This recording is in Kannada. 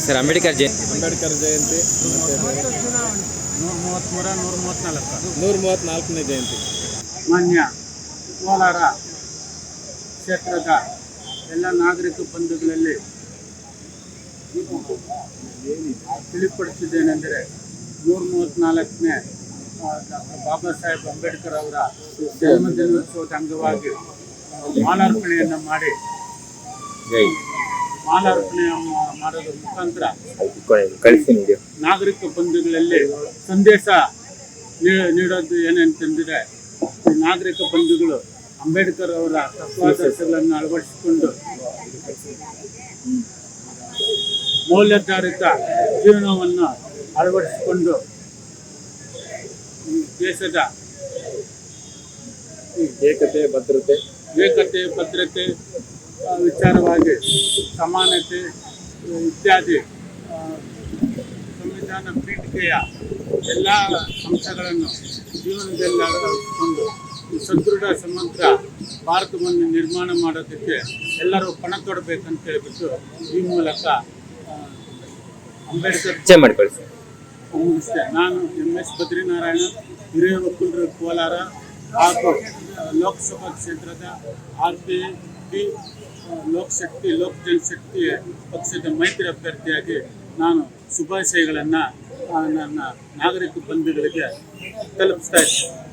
ಸರ್ ಅಂಬೇಡ್ಕರ್ ಜಯಂತಿ ಅಂಬೇಡ್ಕರ್ ಜಯಂತಿ ನೂರ 134ನೇ ಜಯಂತಿ. ಮಾನ್ಯ ಕೋಲಾರ ಕ್ಷೇತ್ರದ ಎಲ್ಲ ನಾಗರಿಕ ಬಂಧುಗಳಲ್ಲಿ ತಿಳಿಪಡಿಸಿದ್ದೇನೆಂದರೆ 134ನೇ ಡಾಕ್ಟರ್ ಬಾಬಾ ಸಾಹೇಬ್ ಅಂಬೇಡ್ಕರ್ ಅವರ ಜನ್ಮದಿನೋತ್ಸವದ ಅಂಗವಾಗಿ ಮಾಲಾರ್ಪಣೆಯನ್ನು ಮಾಡಿ ಮಾಡೋದ್ರ ಮುಖಾಂತರ ನಾಗರಿಕ ಬಂಧುಗಳಲ್ಲಿ ಸಂದೇಶ ನೀಡೋದು ಏನಂತಂದರೆ ನಾಗರಿಕ ಬಂಧುಗಳು ಅಂಬೇಡ್ಕರ್ ಅವರ ತತ್ವಾದರ್ಶಗಳನ್ನು ಅಳವಡಿಸಿಕೊಂಡು ಮೌಲ್ಯಾಧಾರಿತ ಜೀವನವನ್ನು ಅಳವಡಿಸಿಕೊಂಡು ದೇಶದ ಏಕತೆ ಭದ್ರತೆ ವಿಚಾರವಾಗಿ ಸಮಾನತೆ ಇತ್ಯಾದಿ ಸಂವಿಧಾನ ಪೀಠಿಕೆಯ ಎಲ್ಲ ಅಂಶಗಳನ್ನು ಜೀವನದಲ್ಲಿ ಅಳವಡಿಸಿಕೊಂಡು ಸದೃಢ ಸಮಗ್ರ ಭಾರತವನ್ನು ನಿರ್ಮಾಣ ಮಾಡೋದಕ್ಕೆ ಎಲ್ಲರೂ ಪಣ ತೊಡಬೇಕಂತ ಹೇಳ್ಬಿಟ್ಟು ಈ ಮೂಲಕ ಅಂಬೇಡ್ಕರ್ ಮುಗಿಸಿದೆ. ನಾನು MS ಬದ್ರಿನಾರಾಯಣ, ಹಿರಿಯ ವಕೀಲರು ಕೋಲಾರ ಹಾಗೂ ಲೋಕಸಭಾ ಕ್ಷೇತ್ರದ RPP ಲೋಕ್ ಜನಶಕ್ತಿ ಪಕ್ಷದ ಮೈತ್ರಿ ಅಭ್ಯರ್ಥಿಯಾಗಿ ನಾನು ಶುಭಾಶಯಗಳನ್ನು ನನ್ನ ನಾಗರಿಕ ಬಂಧುಗಳಿಗೆ ತಲುಪಿಸ್ತಾ ಇದ್ದೇನೆ.